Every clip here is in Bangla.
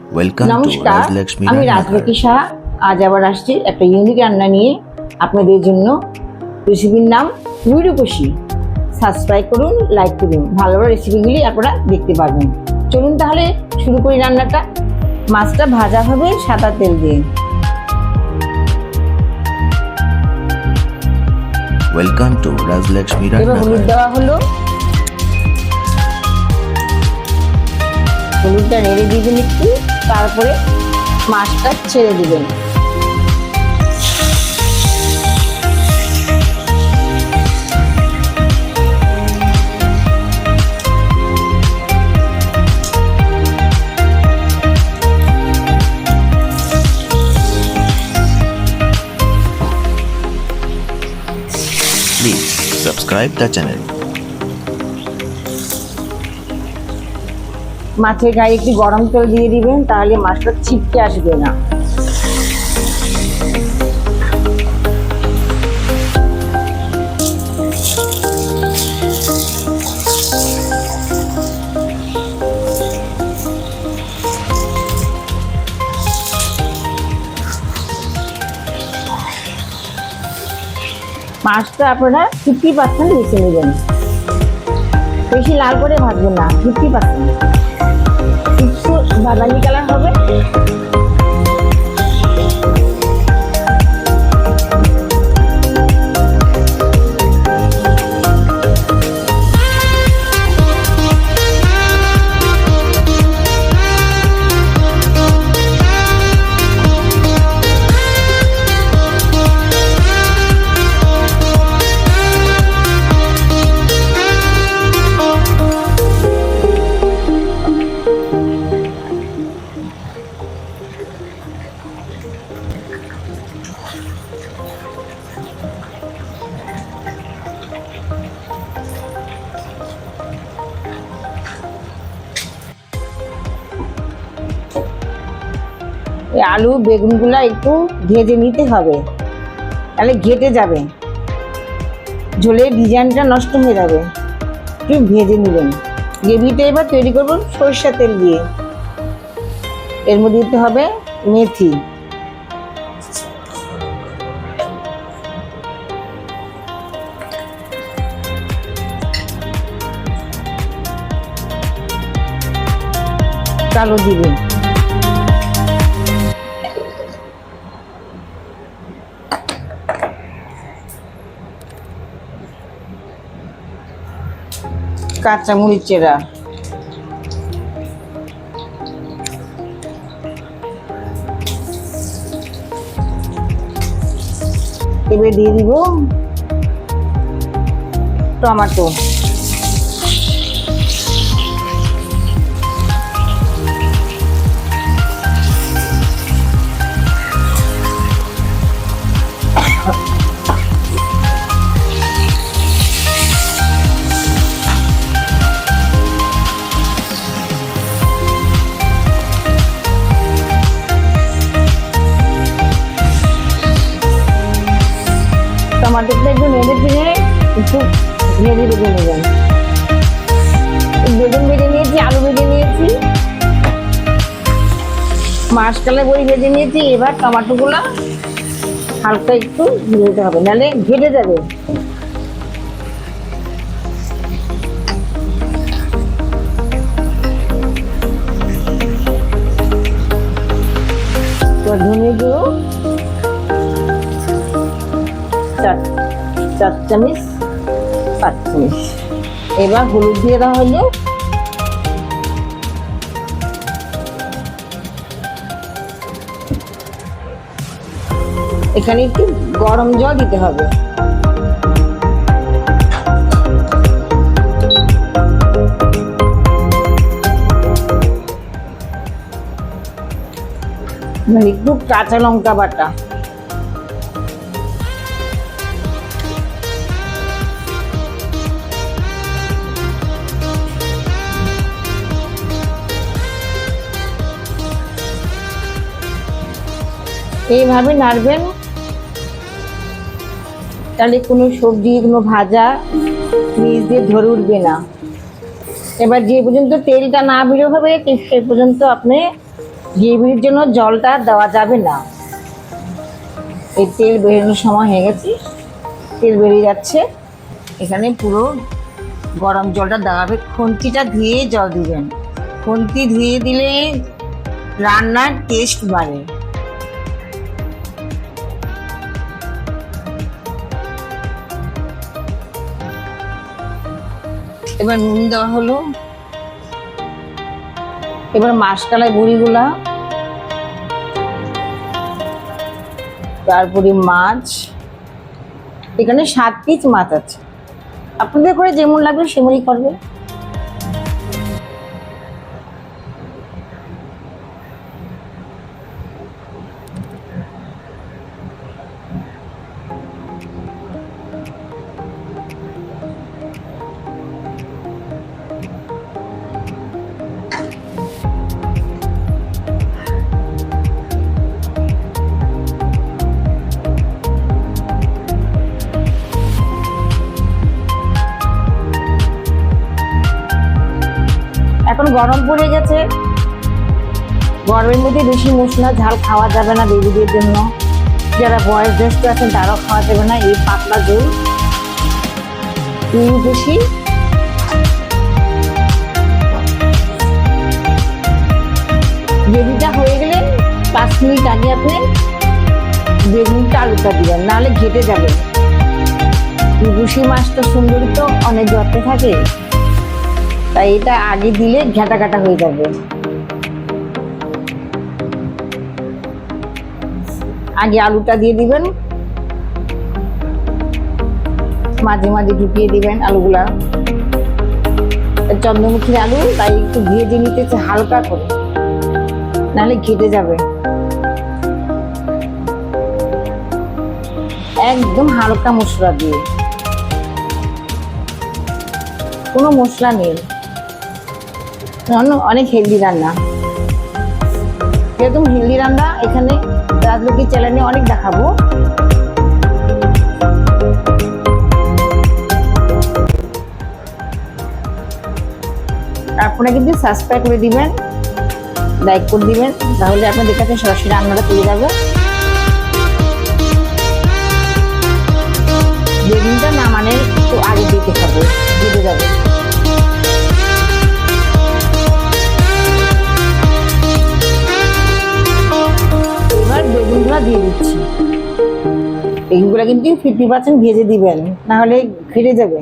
নমস্কার, আমি রাজলক্ষ্মী সাহা। আজ আবার আসছি একটা ইউনিক রান্না নিয়ে আপনাদের জন্য। রেসিপির নাম রুইরূপসী। সাবস্ক্রাইব করুন, লাইক করুন, ভালো ভালো রেসিপিগুলি আপনারা দেখতে পাবেন। চলুন তাহলে শুরু করি রান্নাটা। মাছটা ভাজা হবে সাদা তেল দিয়ে। ওয়েলকাম টু রাজলক্ষ্মী এবার রান্নাঘর। হলুদ দেওয়া হলো, হলুদটা নেড়ে দিবেন একটু, তারপরে মাছটা ছেড়ে দিবেন। Please subscribe the channel. মাছের গায়ে একটু গরম তেল দিয়ে দিবেন, তাহলে মাছটা ছিটকে আসবে না। মাছটা আপনারা 50% মিশে নেবেন, বেশি লাল করে ভাজবেন না। 50% একটু বাদামি কালার হবে। এই আলু বেগুনগুলো একটু ভেজে নিতে হবে, তাহলে ঘেটে যাবে, ঝোলের ডিজাইনটা নষ্ট হয়ে যাবে। একটু ভেজে নেবেন। গ্রেভিটা এবার তৈরি করব সরষের তেল দিয়ে। এর মধ্যে দিতে হবে মেথি, কালো দিবেন, কাঁচা মরিচ চেরা, এবার দিয়ে দিব টমেটো, টমাটোটা একটু নেড়ে ফেলে একটু ভেজে ভেজে নেবেন। বেগুন ভেজে নিয়েছি, আলু ভেজে নিয়েছি, মাছকালাই বড়ি ভেজে নিয়েছি। এবার টমাটোগুলো হালকা একটু ভেজে দিতে হবে, নাহলে ঘেটে যাবে। ধনে গুঁড়ো 4 চামচ, 5 চামচ। এবার হলুদ দিয়ে দেওয়া হলো, এখানে একটু গরম জল দিতে হবে। একটু কাঁচা লঙ্কা বাটা, এইভাবে নাড়বেন, তাহলে কোনো সবজি, কোনো ভাজা নিচ দিয়ে ধরে উঠবে না। এবার যে পর্যন্ত তেলটা না বেরো হবে সে পর্যন্ত আপনি গ্রেভির জন্য জলটা দেওয়া যাবে না। এই তেল বেরোনোর সময় হয়ে গেছে, তেল বেরিয়ে যাচ্ছে। এখানে পুরো গরম জলটা দেওয়া হবে। খুন্তিটা ধুয়ে জল দিবেন। খুন্তি ধুয়ে দিলে রান্নার টেস্ট বাড়ে। এবার নুন দেওয়া হলো। এবার মাসকালাই বড়িগুলা, তারপরে মাছ। এখানে 7 পিস মাছ আছে, আপনাদের করে যেমন লাগবে সেমনই করবে। এখন গরম পড়ে গেছে, গরমের মধ্যে বেশি মশলা ঝাল খাওয়া যাবে না বেবিদের জন্য। যারা বয়োজ্যেষ্ঠ আছেন তারাও খাওয়া যাবে না। এই পাতলা ঝোল বেশি। গ্রেভিটা হয়ে গেলে 5 মিনিট আগে আপনি বেগুনটা আলুটা দিবেন, নাহলে ঘেটে যাবে। রূপসী মাছটা সুন্দরী তো অনেক যত্নে থাকে, তাই এটা আগে দিলে ঘাটা ঘাটা হয়ে যাবে। আগে আলুটা দিয়ে দিবেন, মাঝে মাঝে ঢুকিয়ে দিবেন আলুগুলা। চন্দ্রমুখীর আলু, তাই একটু ভেজে নিতেছে হালকা করে, নাহলে ঘেটে যাবে। একদম হালকা মশলা দিয়ে, কোনো মশলা নেই। অনেক হেলদি রান্না, এরকম হেলদি রান্না এখানে রাজলক্ষ্মী চ্যানেলে অনেক দেখাবো। আপনারা কিন্তু সাবস্ক্রাইব করে দিবেন, লাইক করে দিবেন, তাহলে আপনাদের কাছে সরাসরি রান্নাটা পেয়ে যাবে। বেগুনটা নামানোর একটু আগে দিতে হবে, দিতে যাবে। এবার বেগুনগুলো দিয়ে দিচ্ছি। বেগুনগুলো কিন্তু 50% ভেজে দিবেন, নাহলে ফিরে যাবে।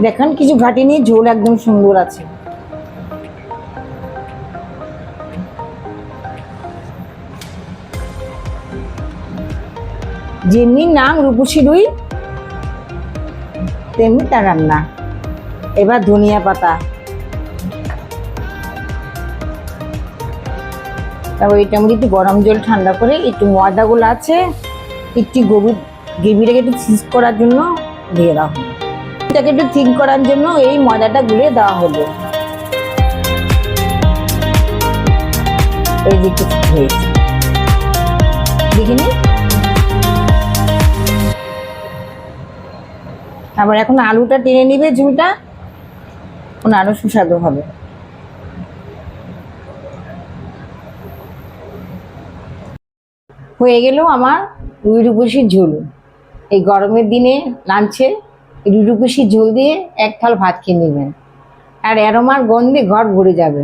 দেখেন কিছু ঘাটিনি, ঝোল একদম সুন্দর আছে। যেমনি নাম রূপসী রুই, তেমনি তার রান্না। এবার ধনিয়া পাতা, তারপর এটার মধ্যে একটু গরম জল ঠান্ডা করে একটু ময়দাগুলো আছে একটু গ্রেভিটাকে একটু থিক করার জন্য দিয়ে দেওয়া হলো। এটাকে একটু থিক করার জন্য এই ময়দাটা গুলে দেওয়া হলো। এই দিকে হয়েছে, দেখিনি। আবার এখন আলুটা টেনে নিবে ঝুলটা, এখন আরো সুস্বাদু হবে। হয়ে গেল আমার রুই রূপসীর ঝোল। এই গরমের দিনে লাঞ্চে রুই রূপসীর ঝোল দিয়ে এক থাল ভাত খেয়ে নেবেন, আর অ্যারোমার গন্ধে ঘর ভরে যাবে।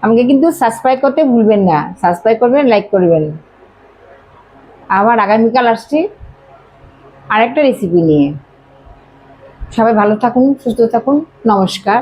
আমাকে কিন্তু সাবস্ক্রাইব করতে ভুলবেন না, সাবস্ক্রাইব করবেন, লাইক করবেন। আবার আগামীকাল আসছি আরেকটা রেসিপি নিয়ে। সবাই ভালো থাকুন, সুস্থ থাকুন, নমস্কার।